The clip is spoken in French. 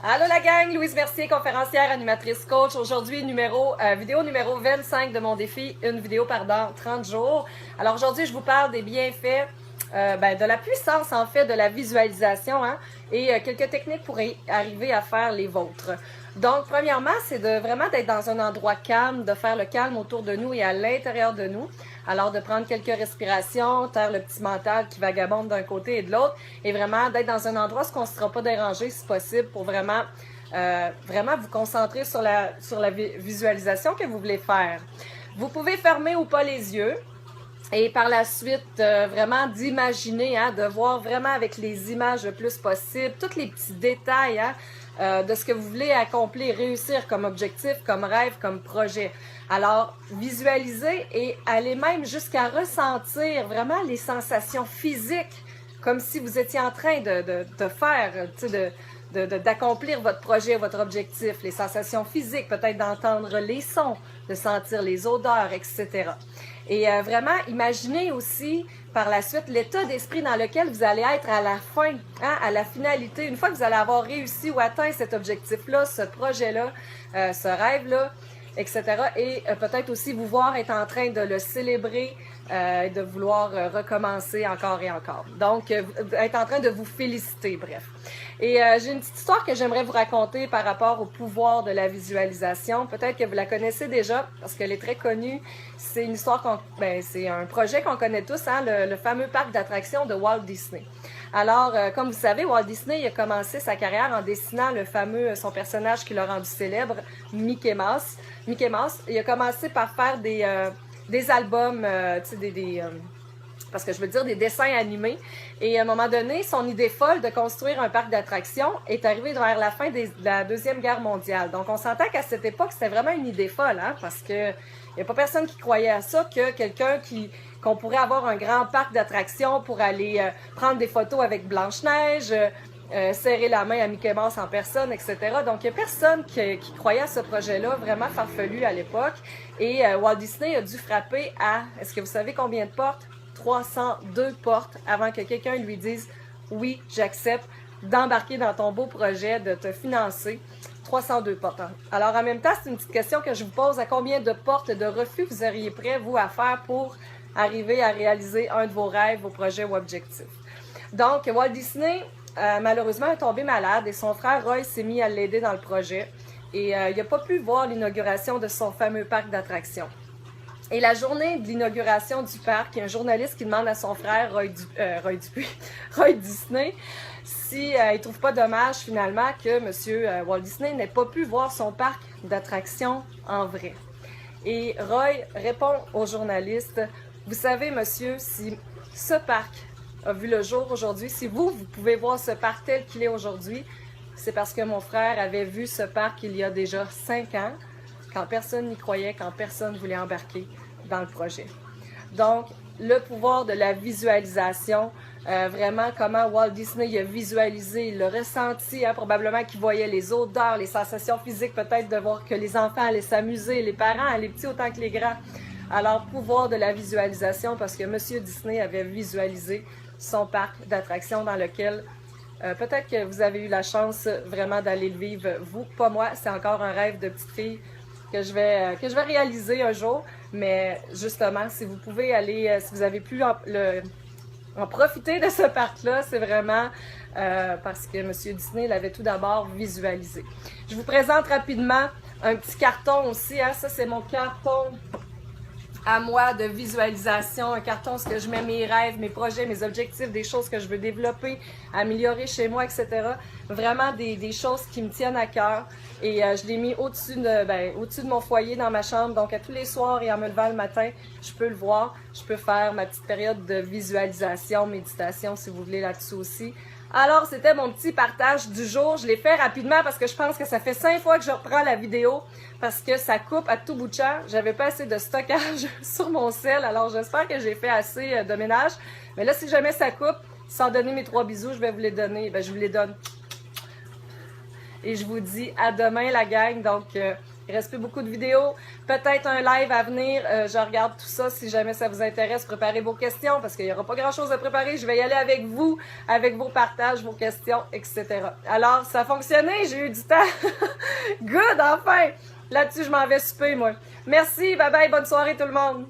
Allô la gang, Louise Mercier, conférencière, animatrice, coach. Aujourd'hui, vidéo numéro 25 de mon défi, une vidéo par 30 jours. Alors aujourd'hui, je vous parle des bienfaits, de la puissance en fait de la visualisation et quelques techniques pour arriver à faire les vôtres. Donc premièrement, c'est vraiment d'être dans un endroit calme, de faire le calme autour de nous et à l'intérieur de nous. Alors de prendre quelques respirations, taire le petit mental qui vagabonde d'un côté et de l'autre et vraiment d'être dans un endroit où on ne sera pas dérangé si possible pour vraiment vous concentrer sur la visualisation que vous voulez faire. Vous pouvez fermer ou pas les yeux. Et par la suite, vraiment d'imaginer, de voir vraiment avec les images le plus possible, tous les petits détails de ce que vous voulez accomplir, réussir comme objectif, comme rêve, comme projet. Alors, visualisez et allez même jusqu'à ressentir vraiment les sensations physiques, comme si vous étiez en train de faire, d'accomplir votre projet, votre objectif, les sensations physiques, peut-être d'entendre les sons, de sentir les odeurs, etc. Et vraiment, imaginez aussi par la suite l'état d'esprit dans lequel vous allez être à la fin, à la finalité, une fois que vous allez avoir réussi ou atteint cet objectif-là, ce projet-là, ce rêve-là, etc. Et peut-être aussi vous voir être en train de le célébrer, de vouloir recommencer encore et encore. Donc, être en train de vous féliciter, bref. Et j'ai une petite histoire que j'aimerais vous raconter par rapport au pouvoir de la visualisation. Peut-être que vous la connaissez déjà, parce qu'elle est très connue. C'est une histoire c'est un projet qu'on connaît tous, le fameux parc d'attractions de Walt Disney. Alors, comme vous savez, Walt Disney il a commencé sa carrière en dessinant son personnage qui l'a rendu célèbre, Mickey Mouse. Mickey Mouse, il a commencé par faire des albums, parce que je veux dire des dessins animés. Et à un moment donné, son idée folle de construire un parc d'attractions est arrivée vers la fin de la Deuxième Guerre mondiale. Donc, on s'entend qu'à cette époque, c'était vraiment une idée folle, parce que il n'y a pas personne qui croyait à ça, que qu'on pourrait avoir un grand parc d'attractions pour aller prendre des photos avec Blanche-Neige, serrer la main à Mickey Mouse en personne, etc. Donc, il n'y a personne qui croyait à ce projet-là, vraiment farfelu à l'époque. Et Walt Disney a dû frapper à, est-ce que vous savez combien de portes? 302 portes avant que quelqu'un lui dise « Oui, j'accepte d'embarquer dans ton beau projet, de te financer. » 302 portes. Alors, en même temps, c'est une petite question que je vous pose. À combien de portes de refus vous seriez prêt, vous, à faire pour arriver à réaliser un de vos rêves, vos projets ou objectifs? Donc, Walt Disney, malheureusement, est tombé malade et son frère Roy s'est mis à l'aider dans le projet. Et il n'a pas pu voir l'inauguration de son fameux parc d'attractions. Et la journée de l'inauguration du parc, il y a un journaliste qui demande à son frère Roy Disney si il trouve pas dommage finalement que M. Walt Disney n'ait pas pu voir son parc d'attractions en vrai. Et Roy répond au journaliste, vous savez monsieur, si ce parc a vu le jour aujourd'hui, si vous pouvez voir ce parc tel qu'il est aujourd'hui, c'est parce que mon frère avait vu ce parc il y a déjà 5 ans, quand personne n'y croyait, quand personne ne voulait embarquer dans le projet. Donc, le pouvoir de la visualisation, vraiment comment Walt Disney a visualisé, il l'a ressenti, probablement qu'il voyait les odeurs, les sensations physiques, peut-être de voir que les enfants allaient s'amuser, les parents, les petits autant que les grands. Alors, pouvoir de la visualisation, parce que M. Disney avait visualisé son parc d'attractions dans lequel peut-être que vous avez eu la chance vraiment d'aller le vivre, vous, pas moi, c'est encore un rêve de petite fille que je vais réaliser un jour, mais justement, si vous pouvez aller, si vous avez pu en profiter de ce parc-là, c'est vraiment parce que M. Disney l'avait tout d'abord visualisé. Je vous présente rapidement un petit carton aussi, ça c'est mon carton à moi de visualisation, un carton où je mets mes rêves, mes projets, mes objectifs, des choses que je veux développer, améliorer chez moi, etc. Vraiment des choses qui me tiennent à cœur. Et je l'ai mis au-dessus de mon foyer dans ma chambre. Donc à tous les soirs et en me levant le matin, je peux le voir. Je peux faire ma petite période de visualisation, méditation si vous voulez là-dessus aussi. Alors, c'était mon petit partage du jour. Je l'ai fait rapidement parce que je pense que ça fait 5 fois que je reprends la vidéo parce que ça coupe à tout bout de champ. J'avais pas assez de stockage sur mon cell, alors j'espère que j'ai fait assez de ménage. Mais là, si jamais ça coupe, sans donner mes 3 bisous, je vais vous les donner. Je vous les donne. Et je vous dis à demain, la gang. Donc, Il reste plus beaucoup de vidéos. Peut-être un live à venir. Je regarde tout ça si jamais ça vous intéresse. Préparez vos questions parce qu'il n'y aura pas grand-chose à préparer. Je vais y aller avec vous, avec vos partages, vos questions, etc. Alors, ça a fonctionné. J'ai eu du temps. Good, enfin! Là-dessus, je m'en vais souper, moi. Merci, bye bye, bonne soirée tout le monde!